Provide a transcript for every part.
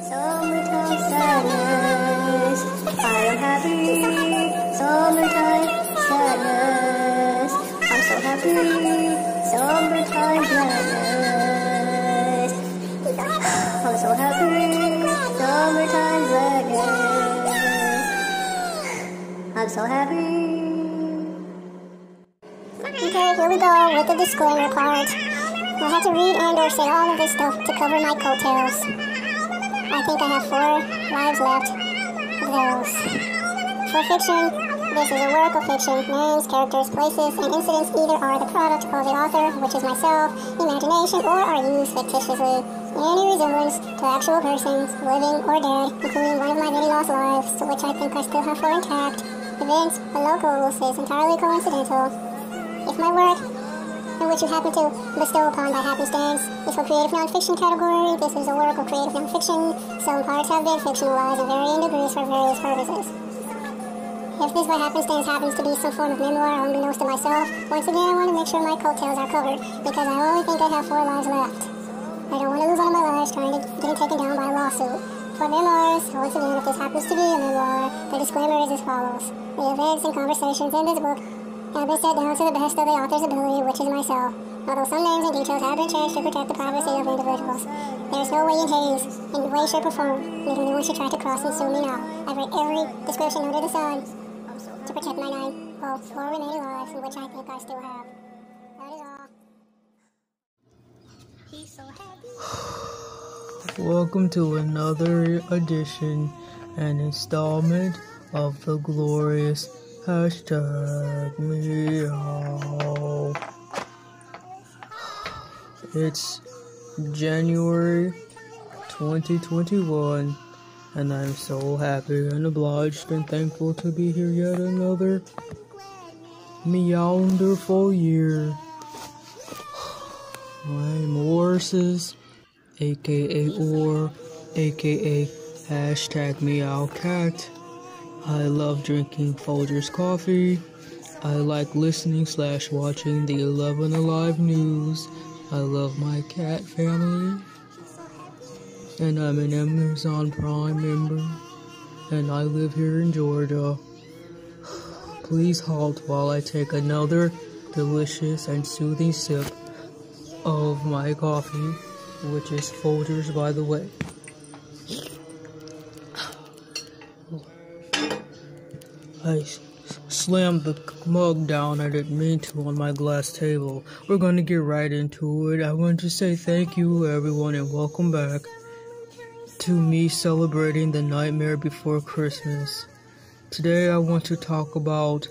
Summertime sadness. I am happy. Summertime sadness. I'm so happy. Summertime gladness. I'm so happy. Summertime gladness. I'm so happy. Okay, here we go with the disclaimer part. I had to read and or say all of this stuff to cover my coattails. I think I have 4 lives left of those. For fiction, this is a work of fiction. Names, characters, places, and incidents either are the product of the author, which is myself, imagination, or are used fictitiously. Any resemblance to actual persons, living or dead, including one of my many lost lives, to which I think I still have 4 intact. Events, or locals is entirely coincidental. If my work, in which you happen to bestow upon by happenstance, is for creative non-fiction category, this is a work of creative non-fiction. Some parts have been fictionalized in varying degrees for various purposes. If this by happenstance happens to be some form of memoir unbeknownst to myself, once again I want to make sure my coattails are covered, because I only think I have 4 lives left. I don't want to lose all of my lives trying to get taken down by a lawsuit. For memoirs, once again, if this happens to be a memoir, the disclaimer is as follows. The events and conversations in this book have been set down to the best of the author's ability, which is myself. Although some names and details have been changed to protect the privacy of individuals. There is no way in haze, in way, shape, or form, that anyone should try to cross and sue me now. I've read every description under the sun to protect my 4 remaining lives, which I think I still have. That is all. He's so happy. Welcome to another edition and installment of the glorious Hashtag Meow. It's January 2021, and I'm so happy and obliged and thankful to be here yet another meow-wonderful year. I'm Orsis, aka Or, aka Hashtag Meow-cast. I love drinking Folgers Coffee. I like listening / watching the 11 Alive news. I love my cat family. And I'm an Amazon Prime member. And I live here in Georgia. Please halt while I take another delicious and soothing sip of my coffee, which is Folgers, by the way. I slammed the mug down, I didn't mean to, on my glass table. We're gonna get right into it. I want to say thank you everyone and welcome back to me celebrating the Nightmare Before Christmas. Today I want to talk about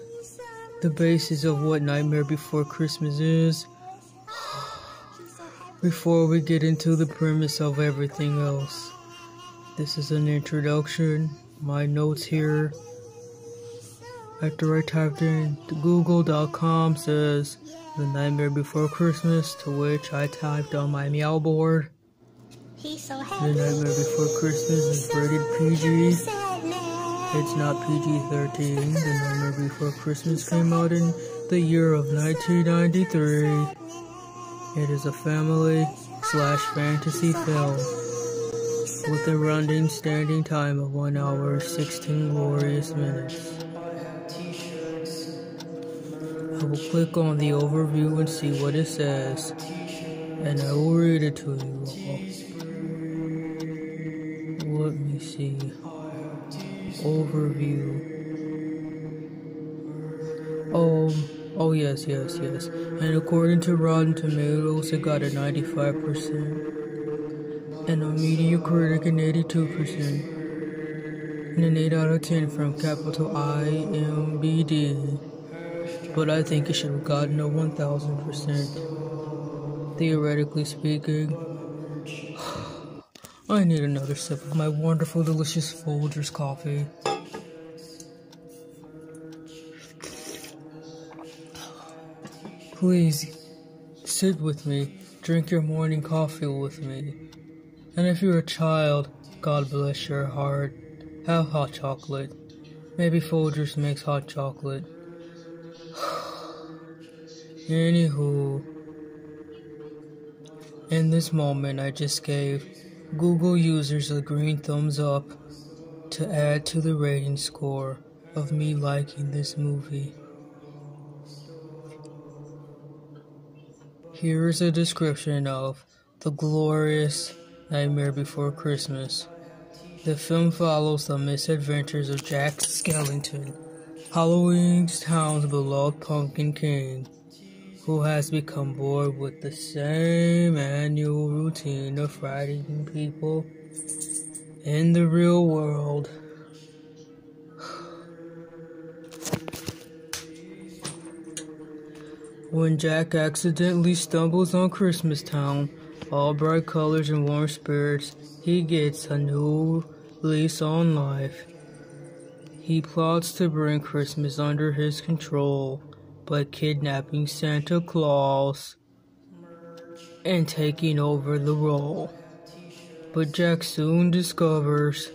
the basis of what Nightmare Before Christmas is, before we get into the premise of everything else. This is an introduction. My notes here, after I typed in google.com, says The Nightmare Before Christmas, to which I typed on my meow board. The Nightmare Before Christmas is rated PG. It's not PG-13. The Nightmare Before Christmas came out in the year of 1993. It is a family/fantasy film with a running standing time of 1 hour and 16 glorious minutes. I will click on the overview and see what it says, and I will read it to you all. Let me see. Overview. Oh yes. And according to Rotten Tomatoes, it got a 95%. And a media critic an 82%. And an 8 out of 10 from capital IMBD. But I think it should have gotten a 1000%. Theoretically speaking. I need another sip of my wonderful, delicious Folgers coffee. Please, sit with me, drink your morning coffee with me. And if you're a child, God bless your heart, have hot chocolate. Maybe Folgers makes hot chocolate. Anywho, In this moment, I just gave Google users a green thumbs up to add to the rating score of me liking this movie. Here is a description of The Glorious Nightmare Before Christmas. The film follows the misadventures of Jack Skellington, Halloween Town's beloved Pumpkin King, who has become bored with the same annual routine of frightening people in the real world. When Jack accidentally stumbles on Christmas Town, all bright colors and warm spirits, he gets a new lease on life. He plots to bring Christmas under his control by kidnapping Santa Claus and taking over the role. But Jack soon discovers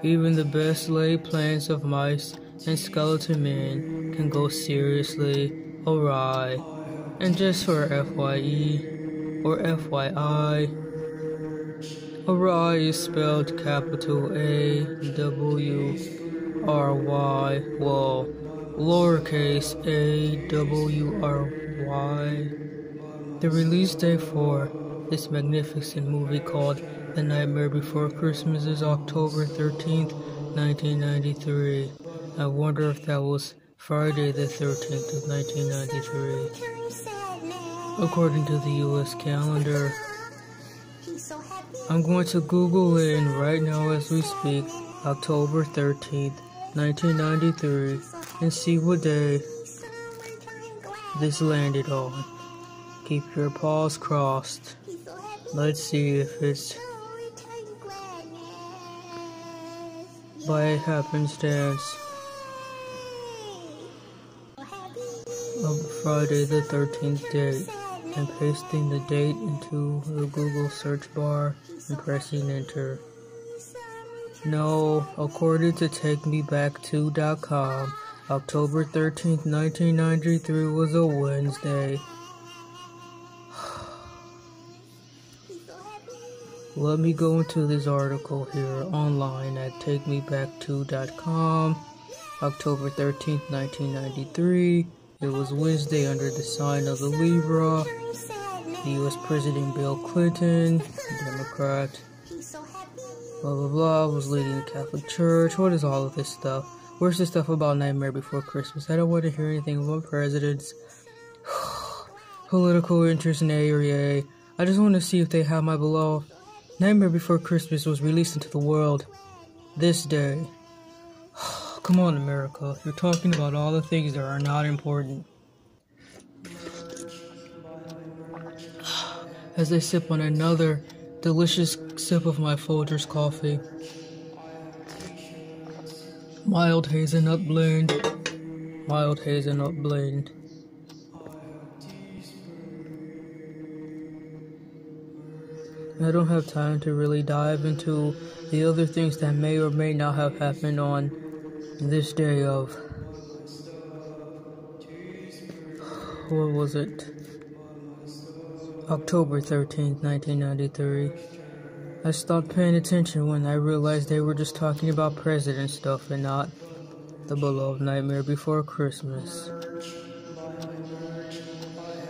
even the best laid plans of mice and skeleton men can go seriously awry. And just for FYE or FYI, awry is spelled capital A-W-R-Y, well, lowercase a-w-r-y. The release date for this magnificent movie called The Nightmare Before Christmas is October 13th, 1993. I wonder if that was Friday the 13th of 1993. According to the US calendar. I'm going to Google in right now as we speak, October 13th, 1993, and see what day this landed on. Keep your paws crossed. Let's see if it's by happenstance of Friday the 13th date, and pasting the date into the Google search bar and pressing enter. No, according to TakeMeBack2.com, October 13th, 1993 was a Wednesday. Let me go into this article here online at TakeMeBack2.com. October 13th, 1993. It was Wednesday under the sign of the Libra. The U.S. President Bill Clinton, Democrat, blah blah blah, was leading the Catholic Church. What is all of this stuff? Where's the stuff about Nightmare Before Christmas? I don't want to hear anything about presidents, political interest in A or yay. I just want to see if they have my below. Nightmare Before Christmas was released into the world this day. Come on, America. You're talking about all the things that are not important. As I sip on another delicious sip of my Folgers coffee. Mild hazelnut blend. Mild hazelnut blend. I don't have time to really dive into the other things that may or may not have happened on this day of, what was it? October 13th, 1993. I stopped paying attention when I realized they were just talking about president stuff and not the beloved Nightmare Before Christmas.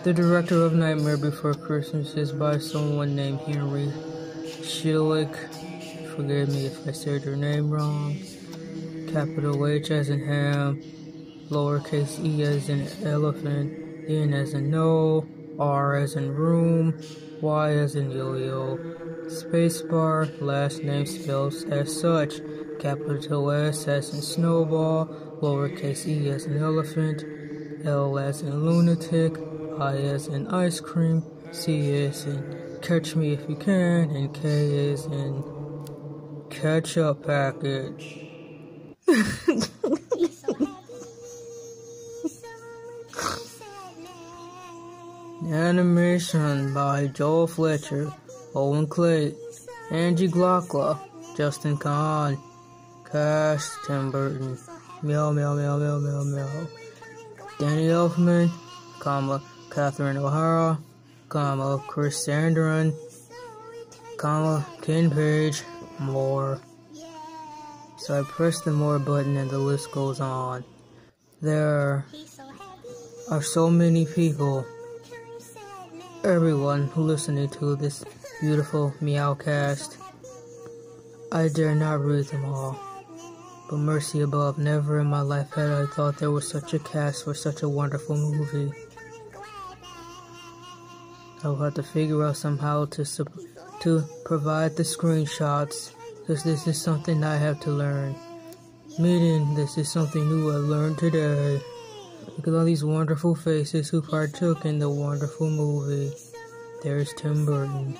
The director of Nightmare Before Christmas is by someone named Henry Schick. Forgive me if I said your name wrong. Capital H as in ham, lowercase e as in elephant, N as in no, R as in room, Y as in yo-yo, spacebar, last name spelled as such, capital S as in snowball, lowercase e as in elephant, L as in lunatic, I as in ice cream, C as in catch me if you can, and K as in ketchup package. Animation by Joel Fletcher, Owen Clay, Angie Glockler, Justin Kahn, Cast, Tim Burton, Meow Meow Meow Meow Meow Meow, Danny Elfman, Catherine O'Hara, Chris Sandron, Ken Page, more. So I press the more button and the list goes on. There are so many people, everyone who listening to this beautiful meow-cast. I dare not read them all, but mercy above, never in my life had I thought there was such a cast for such a wonderful movie. I will have to figure out somehow to provide the screenshots, because this is something I have to learn. Meaning, this is something new I learned today. Look at all these wonderful faces who partook in the wonderful movie. There's Tim Burton,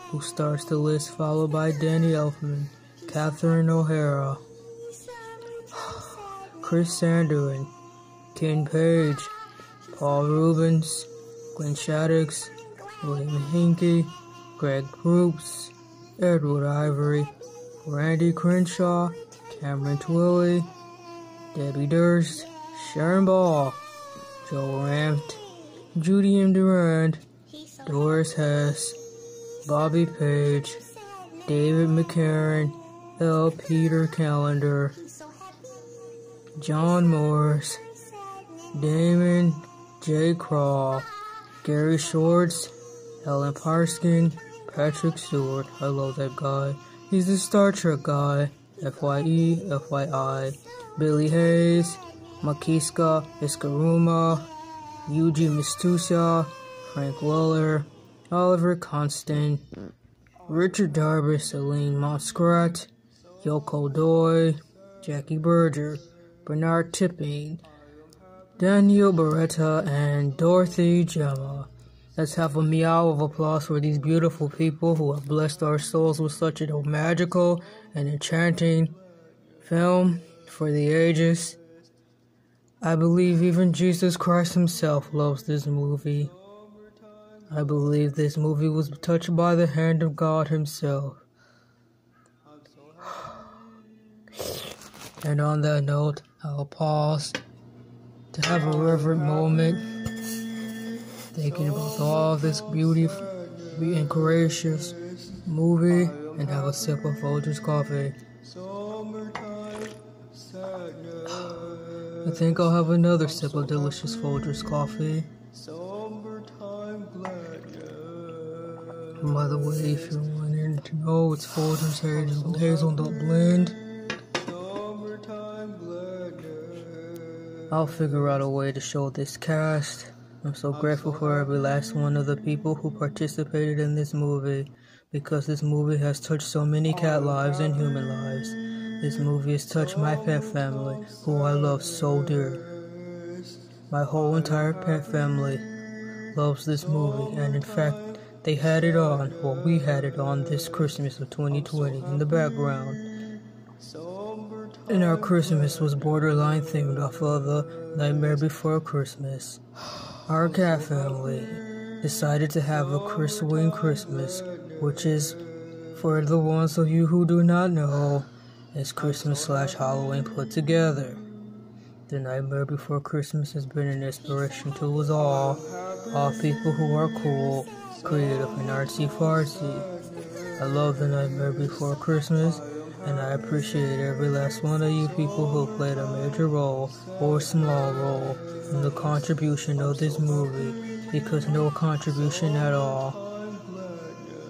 who starts the list, followed by Danny Elfman, Catherine O'Hara, Chris Sandron, Ken Page, Paul Rubens, Glenn Shaddix, William Hinkey, Greg Proops, Edward Ivory, Randy Crenshaw, Cameron Twilley, Debbie Durst, Sharon Ball, Joe Ranft, Judy M. Durand, Doris Hess, Bobby Page, David McCarran, L. Peter Callender, John Morris, Damon J. Craw, Gary Shorts, Ellen Parskin, Patrick Stewart, I love that guy, he's the Star Trek guy, FYE, FYI, Billy Hayes, Makiska Iskaruma, Yuji Mistusa, Frank Weller, Oliver Constant, Richard Darby, Celine Montserrat, Yoko Doi, Jackie Berger, Bernard Tipping, Daniel Beretta, and Dorothy Gemma. Let's have a meow of applause for these beautiful people who have blessed our souls with such a magical and enchanting film for the ages. I believe even Jesus Christ himself loves this movie. I believe this movie was touched by the hand of God himself. And on that note, I'll pause to have a reverent moment, thinking about all this beautiful and gracious movie, and have a sip of Folgers Coffee. I think I'll have another sip of delicious Folgers Coffee. And by the way, if you're wanting to know, it's Folgers Hazelnut Blend. I'll figure out a way to show this cast. I'm so grateful for every last one of the people who participated in this movie, because this movie has touched so many cat lives and human lives. This movie has touched my pet family, who I love so dear. My whole entire pet family loves this movie, and in fact, they had it on, well, we had it on this Christmas of 2020 in the background. And our Christmas was borderline themed off of the Nightmare Before Christmas. Our cat family decided to have a Chris-wing Christmas, which is, for the ones of you who do not know, is Christmas/Halloween put together. The Nightmare Before Christmas has been an inspiration to us all people who are cool, creative, and artsy-fartsy. I love The Nightmare Before Christmas, and I appreciate every last one of you people who played a major role or small role in the contribution of this movie, because no contribution at all,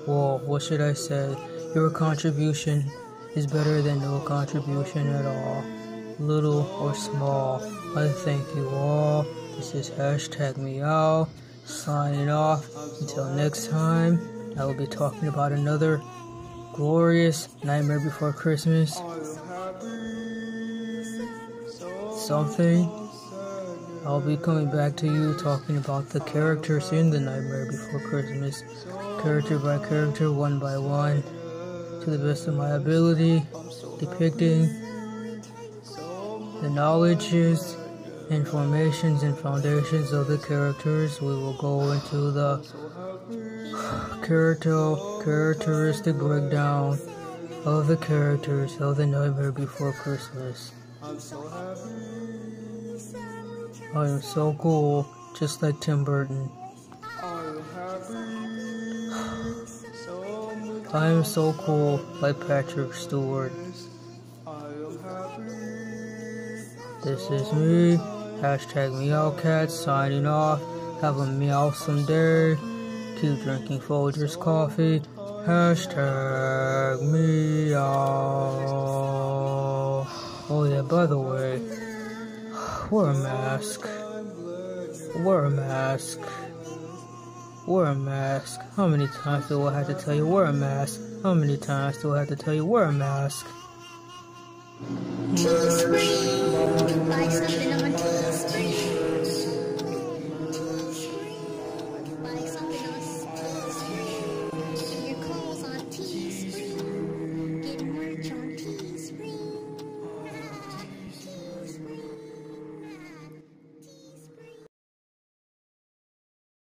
well, what should I say, your contribution is better than no contribution at all, little or small. I thank you all. This is Hashtag Meow, signing off. Until next time, I will be talking about another glorious Nightmare Before Christmas something. I'll be coming back to you talking about the characters in The Nightmare Before Christmas, character by character, one by one, to the best of my ability, depicting the knowledges, informations, and foundations of the characters. We will go into the characteristic breakdown of the characters of The Nightmare Before Christmas. I am so cool, just like Tim Burton. I am so cool, like Patrick Stewart. This is me, hashtag meow-cast, signing off. Have a meowsome day. Keep drinking Folgers Coffee. Hashtag meow. Oh yeah, by the way, wear a mask. Wear a mask. Wear a mask. How many times do I have to tell you wear a mask? How many times do I have to tell you wear a mask? Teespring. Buy something on Teespring.